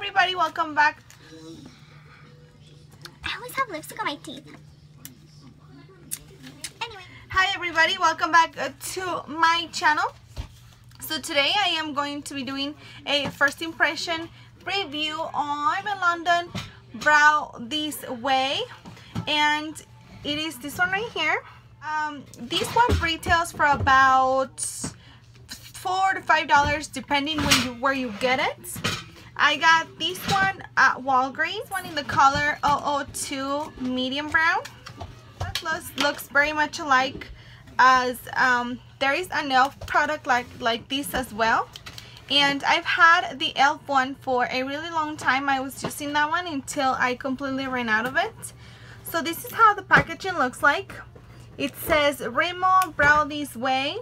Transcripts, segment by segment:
everybody, welcome back. I always have lipstick on my teeth. Anyway. Hi everybody, welcome back to my channel. So today I am going to be doing a first impression review on the London Brow This Way, and it is this one right here. This one retails for about $4 to $5 depending where you get it. I got this one at Walgreens, one in the color 002 medium brown. That looks very much alike as there is an e.l.f. product like this as well. And I've had the e.l.f. one for a really long time. I was using that one until I completely ran out of it. So this is how the packaging looks like. It says Rimmel Brow This Way,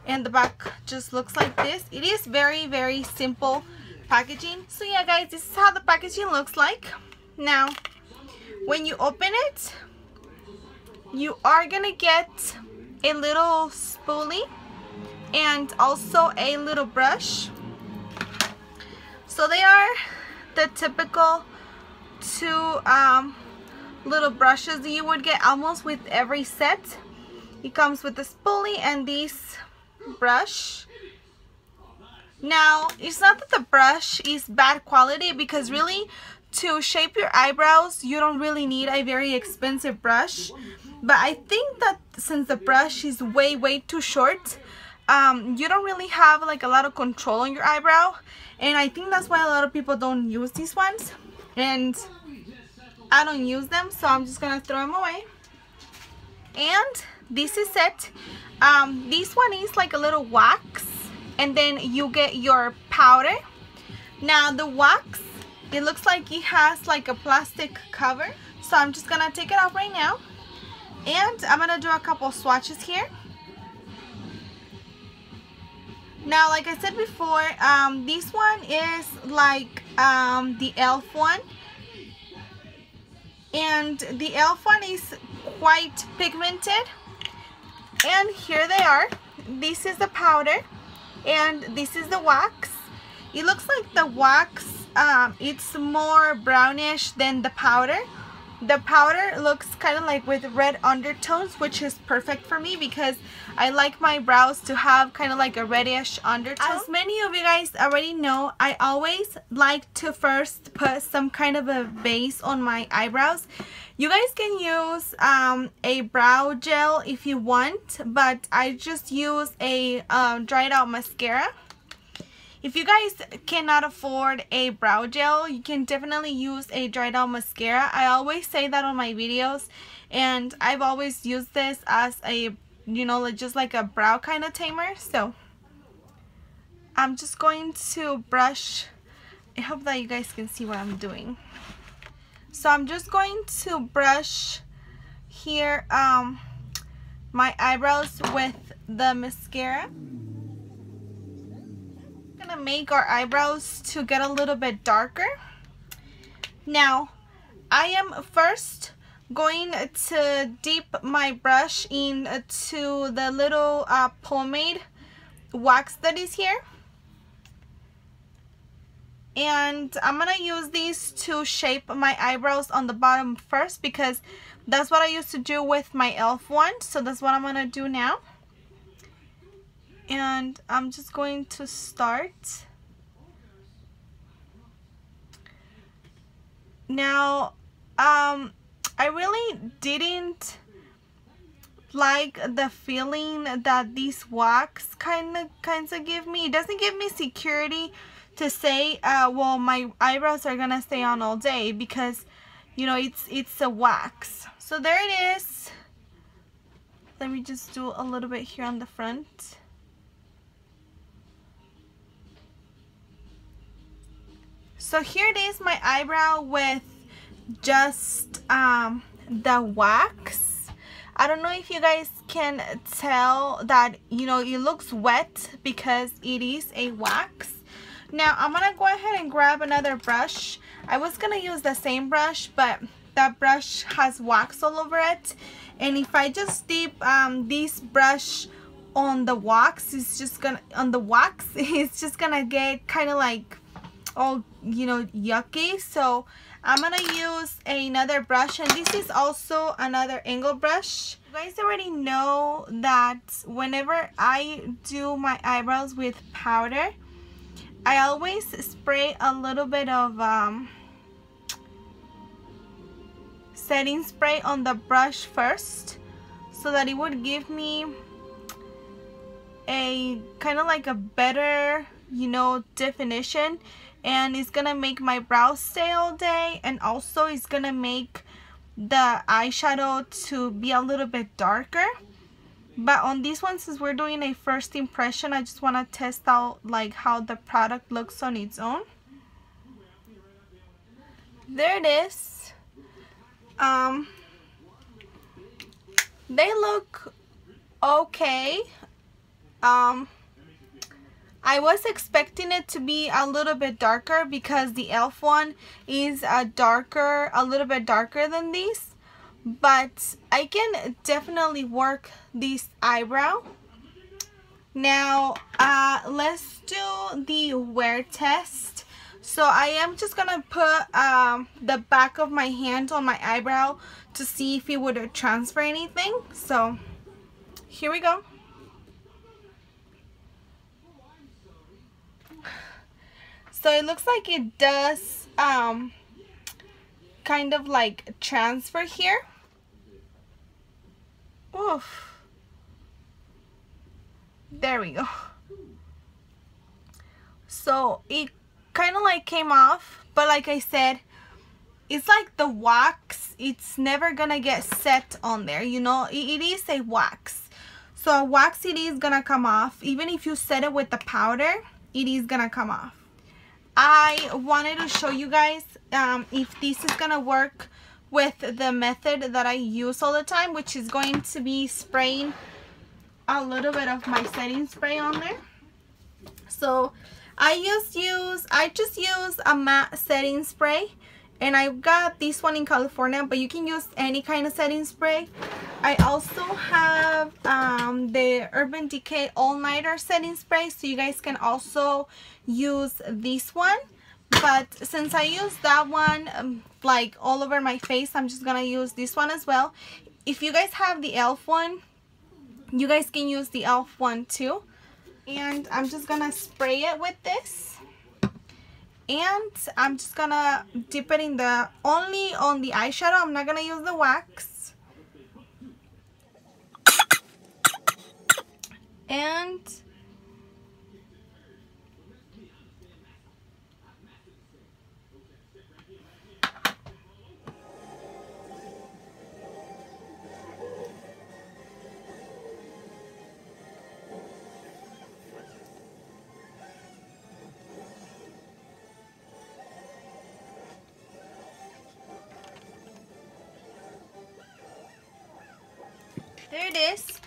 and the back just looks like this. It is very, very simple packaging. So yeah guys, this is how the packaging looks like. Now when you open it, you are gonna get a little spoolie and also a little brush. So they are the typical two little brushes that you would get almost with every set. It comes with the spoolie and this brush. Now it's not that the brush is bad quality, because really to shape your eyebrows you don't really need a very expensive brush, but I think that since the brush is way too short, you don't really have like a lot of control on your eyebrow, and I think that's why a lot of people don't use these ones, and I don't use them, so I'm just gonna throw them away. And this is it. This one is like a little wax, and then you get your powder. Now the wax, it looks like it has like a plastic cover, so I'm just gonna take it off right now, and I'm gonna do a couple swatches here. Now like I said before, this one is like the e.l.f. one, and the e.l.f. one is quite pigmented. And here they are. This is the powder and this is the wax. It looks like the wax, it's more brownish than the powder. The powder looks kind of like with red undertones, which is perfect for me because I like my brows to have kind of like a reddish undertone. As many of you guys already know, I always like to first put some kind of a base on my eyebrows. You guys can use a brow gel if you want, but I just use a dried out mascara. If you guys cannot afford a brow gel, you can definitely use a dried out mascara. I always say that on my videos, and I've always used this as a, you know, just like a brow kind of tamer. So I'm just going to brush. I hope that you guys can see what I'm doing. So I'm just going to brush here my eyebrows with the mascara. Gonna make our eyebrows to get a little bit darker. Now I am first going to dip my brush into the little pomade wax that is here, and I'm gonna use these to shape my eyebrows on the bottom first, because that's what I used to do with my e.l.f. one. So that's what I'm gonna do now. And I'm just going to start. Now, I really didn't like the feeling that this wax kind of give me. It doesn't give me security to say, well, my eyebrows are gonna stay on all day, because, you know, it's a wax. So there it is. Let me just do a little bit here on the front. So here it is, my eyebrow with just the wax. I don't know if you guys can tell that, you know, it looks wet because it is a wax. Now I'm gonna go ahead and grab another brush. I was gonna use the same brush, but that brush has wax all over it, and if I just dip this brush on the wax, it's just gonna get kind of like all, you know, yucky. So I'm gonna use another brush, and this is also another angle brush. You guys already know that whenever I do my eyebrows with powder, I always spray a little bit of setting spray on the brush first, so that it would give me a kind of like a better, you know, definition, and it's gonna make my brows stay all day, and also it's gonna make the eyeshadow to be a little bit darker. But on this one, since we're doing a first impression, I just want to test out like how the product looks on its own. There it is. They look okay. I was expecting it to be a little bit darker because the e.l.f. one is a little bit darker than these, but I can definitely work this eyebrow. Now let's do the wear test. So I am just gonna put the back of my hand on my eyebrow to see if it would transfer anything. So here we go. So it looks like it does kind of like transfer here. Oof. There we go. So it kind of like came off, but like I said, it's like the wax, it's never gonna get set on there, you know. It is a wax, so a wax, it is gonna come off. Even if you set it with the powder, it is gonna come off. I wanted to show you guys if this is gonna work with the method that I use all the time, which is going to be spraying a little bit of my setting spray on there. So I just use a matte setting spray, and I got this one in California, but you can use any kind of setting spray. I also have the Urban Decay All Nighter setting spray, so you guys can also use this one. But since I use that one like all over my face, I'm just gonna use this one as well. If you guys have the e.l.f. one, you guys can use the e.l.f. one too. And I'm just gonna spray it with this, and I'm just gonna dip it in the only on the eyeshadow. I'm not gonna use the wax. And there it is.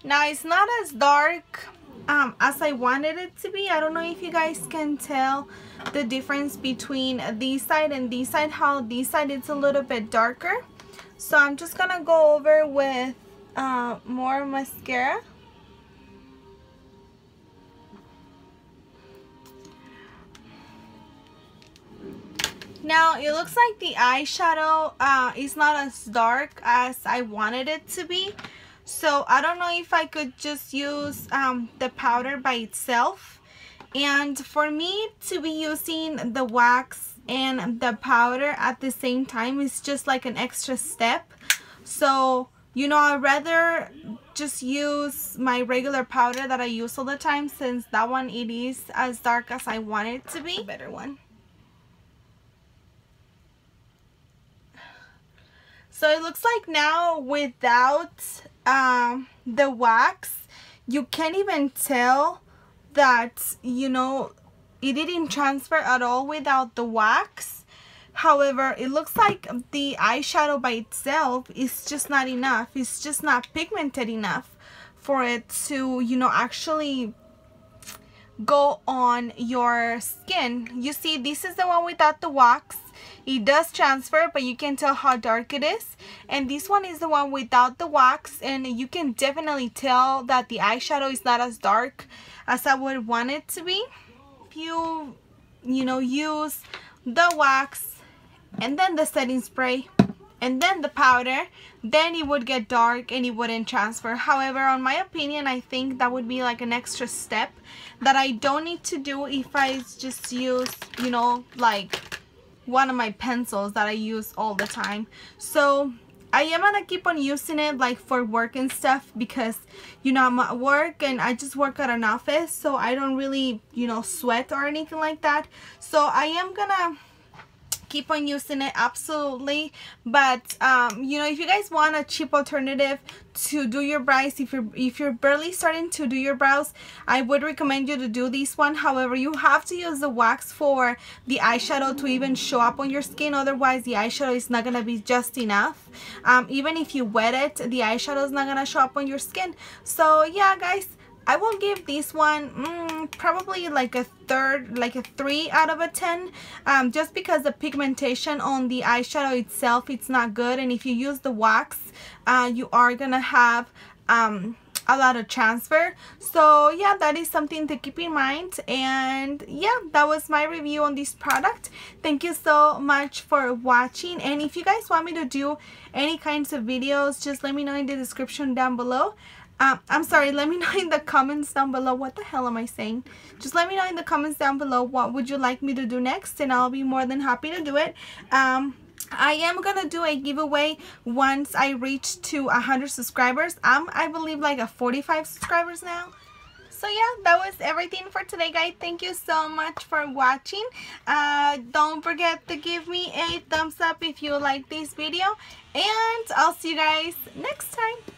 Now it's not as dark as I wanted it to be. I don't know if you guys can tell the difference between this side and this side, how this side is a little bit darker. So I'm just gonna go over with more mascara. Now it looks like the eyeshadow is not as dark as I wanted it to be. So I don't know if I could just use the powder by itself. And for me to be using the wax and the powder at the same time is just like an extra step. So, you know, I'd rather just use my regular powder that I use all the time, since that one, it is as dark as I want it to be. A better one. So it looks like now without the wax, you can't even tell that, you know, it didn't transfer at all without the wax. However, it looks like the eyeshadow by itself is just not enough. It's just not pigmented enough for it to, you know, actually go on your skin. You see, this is the one without the wax. It does transfer, but you can tell how dark it is. And this one is the one without the wax, and you can definitely tell that the eyeshadow is not as dark as I would want it to be. If you you know, use the wax and then the setting spray and then the powder, then it would get dark and it wouldn't transfer. However, on my opinion, I think that would be like an extra step that I don't need to do if I just use, you know, like one of my pencils that I use all the time. So I am gonna keep on using it like for work and stuff, because you know I'm at work and I just work at an office, so I don't really, you know, sweat or anything like that. So I am gonna keep on using it, absolutely. But you know, if you guys want a cheap alternative to do your brows, if you're barely starting to do your brows, I would recommend you to do this one. However, you have to use the wax for the eyeshadow to even show up on your skin, otherwise the eyeshadow is not gonna be just enough. Even if you wet it, the eyeshadow is not gonna show up on your skin. So yeah guys, I will give this one probably like a 3 out of a 10, just because the pigmentation on the eyeshadow itself, it's not good, and if you use the wax, you are gonna have a lot of transfer. So yeah, that is something to keep in mind. And yeah, that was my review on this product. Thank you so much for watching, and if you guys want me to do any kinds of videos, just let me know in the description down below. I'm sorry, let me know in the comments down below. What the hell am I saying? Just let me know in the comments down below what would you like me to do next, and I'll be more than happy to do it. I am gonna do a giveaway once I reach to 100 subscribers. I believe like a 45 subscribers now. So yeah, that was everything for today, guys. Thank you so much for watching. Don't forget to give me a thumbs up if you like this video, and I'll see you guys next time.